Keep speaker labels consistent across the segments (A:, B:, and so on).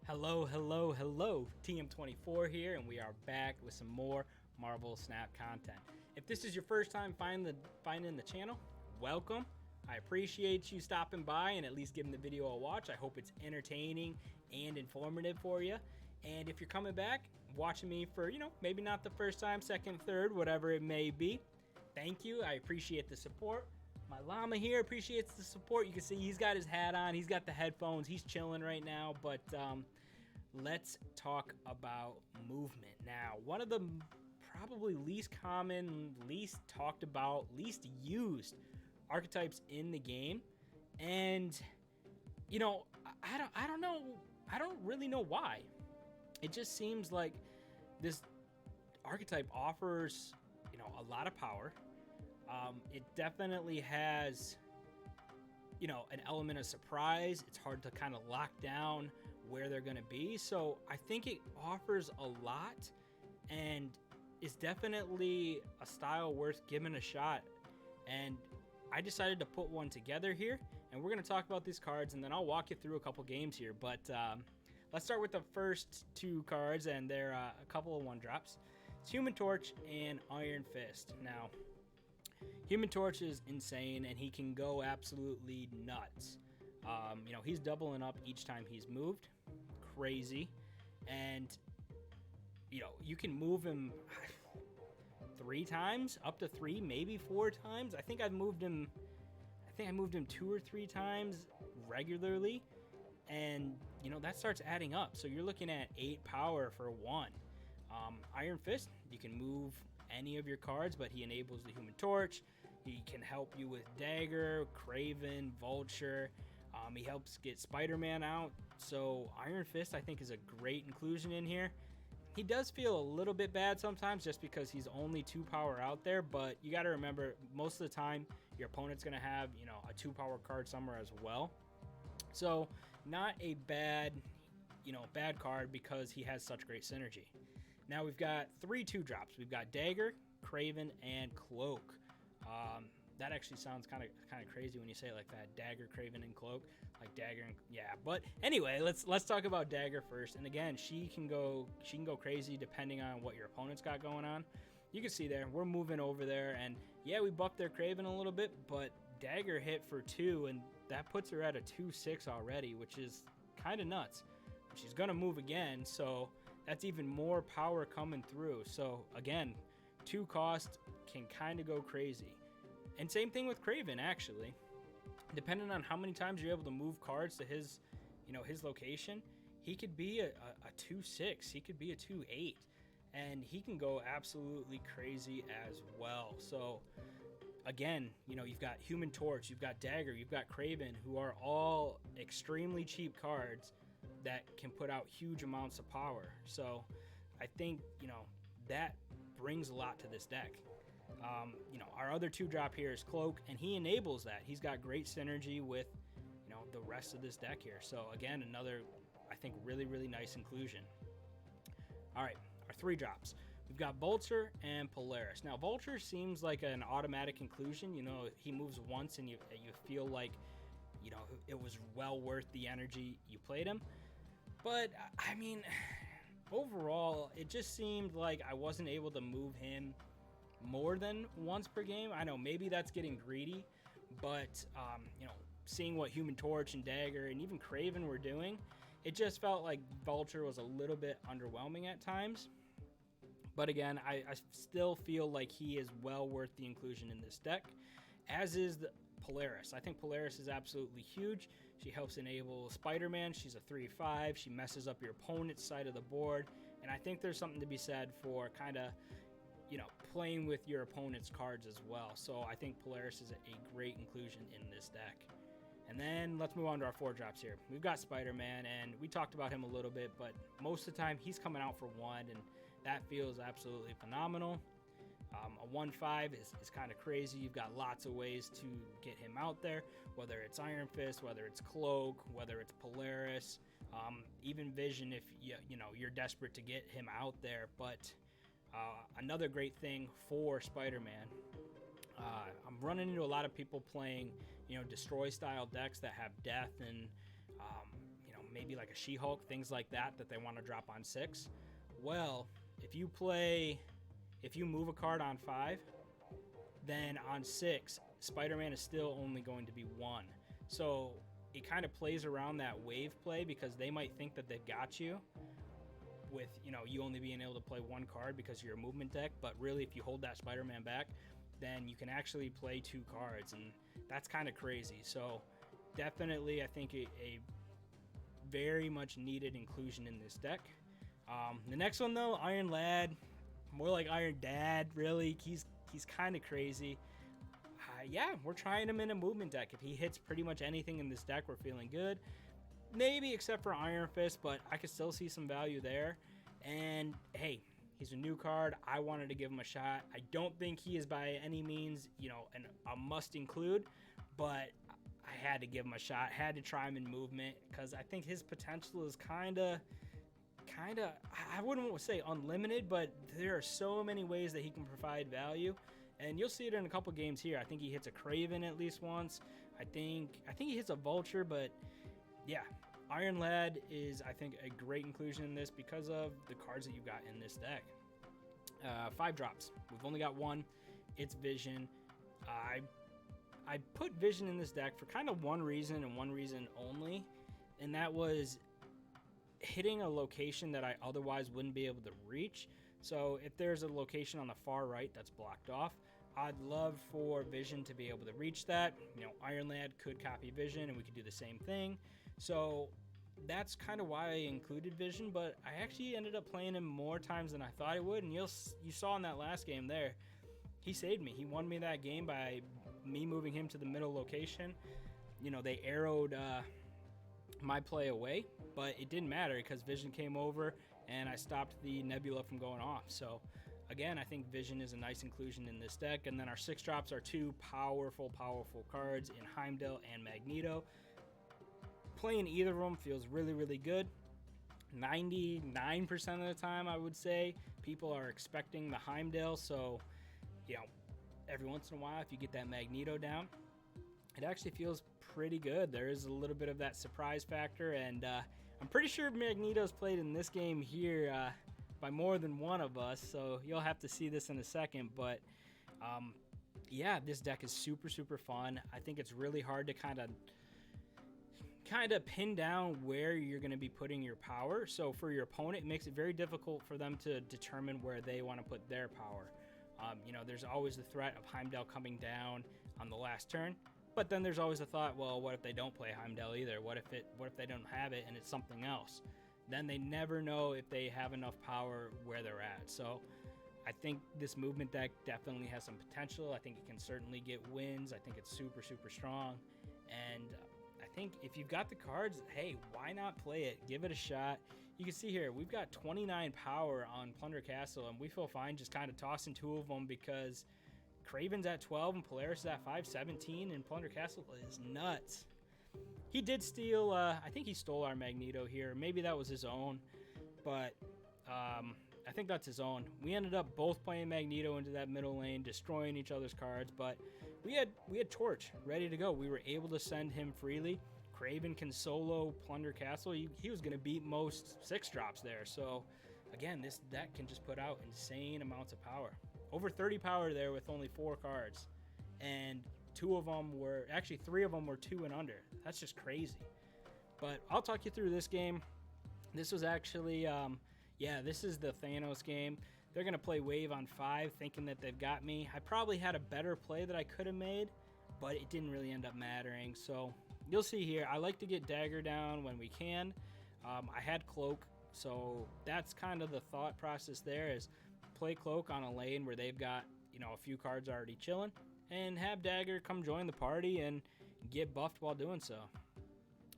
A: Hello, hello, hello. TM24 here, and we are back with some more Marvel Snap content. If this is your first time finding the channel, welcome. I appreciate you stopping by and at least giving the video a watch. I hope it's entertaining and informative for you. And if you're coming back, watching me for, maybe not the first time, second, third, whatever it may be, thank you. I appreciate the support. My llama here appreciates the support. You can see he's got his hat on, he's got the headphones, he's chilling right now. But let's talk about movement. Now, one of the probably least common, least talked about, least used archetypes in the game. And I don't know, I don't really know why. It just seems like this archetype offers, a lot of power. It definitely has, an element of surprise. It's hard to kind of lock down where they're going to be. So I think it offers a lot and is definitely a style worth giving a shot. And I decided to put one together here, and we're going to talk about these cards, and then I'll walk you through a couple games here. But let's start with the first two cards, and they're a couple of one drops. It's Human Torch and Iron Fist. Now, Human Torch is insane, and he can go absolutely nuts. He's doubling up each time he's moved. Crazy. And, you can move him 3 times, up to 3, maybe 4 times. I think I moved him 2 or 3 times regularly. And, that starts adding up. So you're looking at 8 power for 1. Iron Fist, you can move any of your cards, but he enables the Human Torch. He can help you with Dagger, Kraven, Vulture. He helps get Spider-Man out. So Iron Fist, I think, is a great inclusion in here. He does feel a little bit bad sometimes just because he's only 2 power out there, but you got to remember, most of the time your opponent's going to have, a 2 power card somewhere as well. So not a bad card because he has such great synergy. Now we've got 3 2-drops. We've got Dagger, Kraven, and Cloak. That actually sounds kind of crazy when you say it like that. Dagger, Kraven, and Cloak. Like Dagger, and yeah. But anyway, let's talk about Dagger first. And again, she can go crazy depending on what your opponent's got going on. You can see there, we're moving over there, and yeah, we buffed their Kraven a little bit, but Dagger hit for 2, and that puts her at a 2/6 already, which is kind of nuts. She's gonna move again, so that's even more power coming through. So again, 2 cost can kind of go crazy. And same thing with Kraven, actually. Depending on how many times you're able to move cards to his location, he could be a 2/6, he could be a 2/8, and he can go absolutely crazy as well. So again, you've got Human Torch, you've got Dagger, you've got Kraven, who are all extremely cheap cards that can put out huge amounts of power. So I think, that brings a lot to this deck. Our other 2-drop here is Cloak, and he enables that. He's got great synergy with, the rest of this deck here. So again, another, I think, really, really nice inclusion. All right, our 3-drops. We've got Vulture and Polaris. Now, Vulture seems like an automatic inclusion. He moves once, and you feel like, it was well worth the energy you played him. But, I mean, overall, it just seemed like I wasn't able to move him more than once per game. I know maybe that's getting greedy, but, seeing what Human Torch and Dagger and even Kraven were doing, it just felt like Vulture was a little bit underwhelming at times. But again, I still feel like he is well worth the inclusion in this deck, as is the Polaris. I think Polaris is absolutely huge. She helps enable Spider-Man. She's a 3/5. She messes up your opponent's side of the board. And I think there's something to be said for kind of, playing with your opponent's cards as well. So I think Polaris is a great inclusion in this deck. And then let's move on to our 4-drops here. We've got Spider-Man, and we talked about him a little bit, but most of the time he's coming out for 1, and that feels absolutely phenomenal. A 1/5 is kind of crazy. You've got lots of ways to get him out there, whether it's Iron Fist, whether it's Cloak, whether it's Polaris, even Vision if you're desperate to get him out there. But another great thing for Spider-Man, I'm running into a lot of people playing, destroy style decks that have death and, maybe like a She-Hulk, things like that they want to drop on 6. Well, if you move a card on 5, then on 6, Spider-Man is still only going to be 1. So it kind of plays around that wave play, because they might think that they've got you with, you only being able to play 1 card because you're a movement deck. But really, if you hold that Spider-Man back, then you can actually play 2 cards, and that's kind of crazy. So definitely, I think a very much needed inclusion in this deck. The next one, though, Iron Lad, more like Iron Dad, really. He's kind of crazy. Yeah, we're trying him in a movement deck. If he hits pretty much anything in this deck, we're feeling good. Maybe except for Iron Fist, but I could still see some value there. And hey, he's a new card. I wanted to give him a shot. I don't think he is by any means, a must include, but I had to give him a shot. Had to try him in movement, because I think his potential is kind of, I wouldn't say unlimited, but there are so many ways that he can provide value. And you'll see it in a couple games here. I think he hits a Kraven at least once. I think he hits a Vulture, but yeah, Iron Lad is, I think, a great inclusion in this because of the cards that you've got in this deck. 5 drops. We've only got 1. It's Vision. I put Vision in this deck for kind of one reason and one reason only, and that was hitting a location that I otherwise wouldn't be able to reach. So if there's a location on the far right that's blocked off, I'd love for Vision to be able to reach that. Iron Lad could copy Vision, and we could do the same thing. So that's kind of why I included Vision, but I actually ended up playing him more times than I thought I would, and you saw in that last game there, he saved me. He won me that game by me moving him to the middle location. They arrowed my play away, but it didn't matter because Vision came over and I stopped the Nebula from going off. So again, I think Vision is a nice inclusion in this deck. And then our 6 drops are 2 powerful cards in Heimdall and Magneto. Playing either of them feels really, really good. 99% of the time, I would say, people are expecting the Heimdall. So, every once in a while, if you get that Magneto down, it actually feels pretty good. There is a little bit of that surprise factor, and I'm pretty sure Magneto's played in this game here by more than one of us, so you'll have to see this in a second. But yeah, this deck is super, super fun. I think it's really hard to kind of pin down where you're going to be putting your power. So for your opponent, it makes it very difficult for them to determine where they want to put their power. There's always the threat of Heimdall coming down on the last turn. But then there's always the thought, well, what if they don't play Heimdall either? What if they don't have it and it's something else? Then they never know if they have enough power where they're at. So I think this movement deck definitely has some potential. I think it can certainly get wins. I think it's super, super strong. And I think if you've got the cards, hey, why not play it? Give it a shot. You can see here, we've got 29 power on Plunder Castle, and we feel fine just kind of tossing 2 of them because Kraven's at 12 and Polaris is at 517, and Plunder Castle is nuts. He did steal, I think he stole our Magneto here. Maybe that was his own, but I think that's his own. We ended up both playing Magneto into that middle lane, destroying each other's cards, but we had Torch ready to go. We were able to send him freely. Kraven can solo Plunder Castle. He was going to beat most 6 drops there. So again, this deck can just put out insane amounts of power. Over 30 power there with only 4 cards. And 3 of them were 2 and under. That's just crazy. But I'll talk you through this game. This was actually, this is the Thanos game. They're going to play wave on 5 thinking that they've got me. I probably had a better play that I could have made, but it didn't really end up mattering. So you'll see here, I like to get Dagger down when we can. I had Cloak, so that's kind of the thought process there is play Cloak on a lane where they've got, a few cards already chilling, and have Dagger come join the party and get buffed while doing so.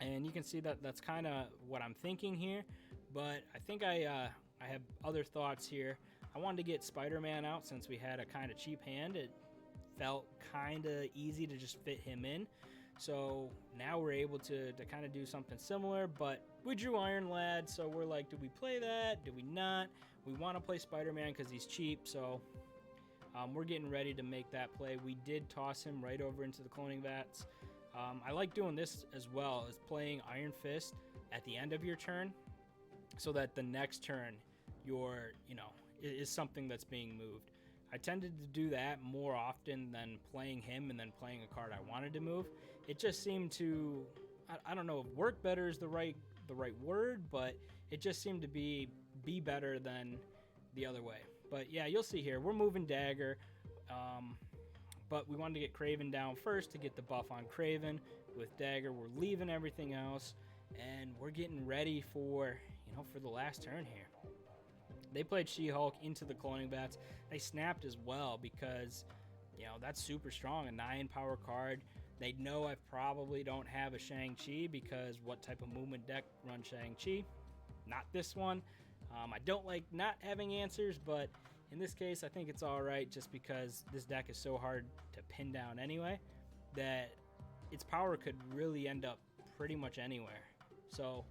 A: And you can see that that's kind of what I'm thinking here, but I think I have other thoughts here. I wanted to get Spider-Man out since we had a kind of cheap hand. It felt kind of easy to just fit him in. So now we're able to kind of do something similar, but we drew Iron Lad, so we're like, do we play that? Do we not? We want to play Spider-Man because he's cheap, so we're getting ready to make that play. We did toss him right over into the cloning vats. I like doing this as well, as playing Iron Fist, at the end of your turn, so that the next turn is something that's being moved. I tended to do that more often than playing him and then playing a card I wanted to move. It just seemed to, I don't know if work better is the right word, but it just seemed to be better than the other way. But yeah, you'll see here, we're moving Dagger, but we wanted to get Craven down first to get the buff on Craven. With Dagger, we're leaving everything else, and we're getting ready for the last turn here. They played She-Hulk into the cloning bats. They snapped as well because, that's super strong, a 9 power card. They know I probably don't have a Shang-Chi because what type of movement deck runs Shang-Chi? Not this one. I don't like not having answers, but in this case, I think it's all right just because this deck is so hard to pin down anyway that its power could really end up pretty much anywhere. So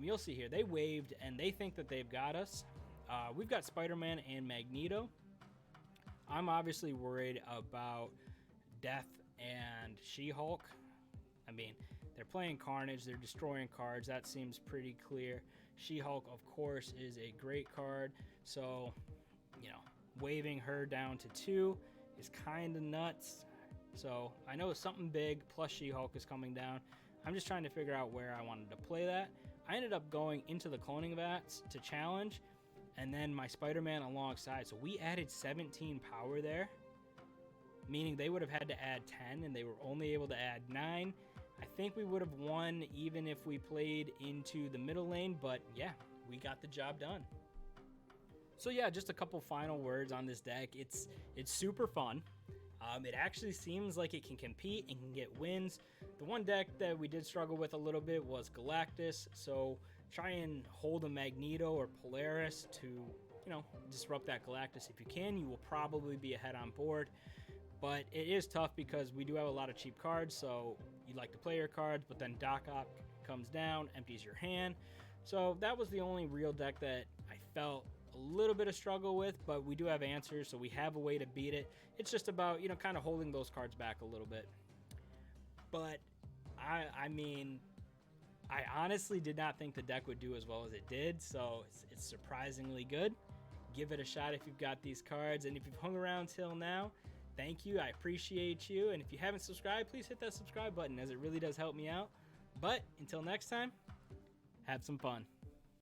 A: you'll see here, they waived and they think that they've got us. We've got Spider-Man and Magneto. I'm obviously worried about Death and She-Hulk. I mean, they're playing Carnage, they're destroying cards, that seems pretty clear. She-Hulk, of course, is a great card, so, waiving her down to 2 is kind of nuts. So, I know something big plus She-Hulk is coming down. I'm just trying to figure out where I wanted to play that. I ended up going into the cloning bats to challenge, and then my Spider-Man alongside. So we added 17 power there, meaning they would have had to add 10, and they were only able to add 9. I think we would have won even if we played into the middle lane, but yeah, we got the job done. So yeah, just a couple final words on this deck. It's super fun. It actually seems like it can compete and can get wins. The one deck that we did struggle with a little bit was Galactus, so try and hold a Magneto or Polaris to, disrupt that Galactus if you can. You will probably be ahead on board, but it is tough because we do have a lot of cheap cards, so you like to play your cards, but then Doc Ock comes down, empties your hand. So that was the only real deck that I felt a little bit of struggle with, but we do have answers, so we have a way to beat it. It's just about, kind of holding those cards back a little bit. But I mean, I honestly did not think the deck would do as well as it did, so it's surprisingly good. Give it a shot if you've got these cards, and if you've hung around till now, thank you. I appreciate you, and if you haven't subscribed, please hit that subscribe button, as it really does help me out. But until next time, have some fun.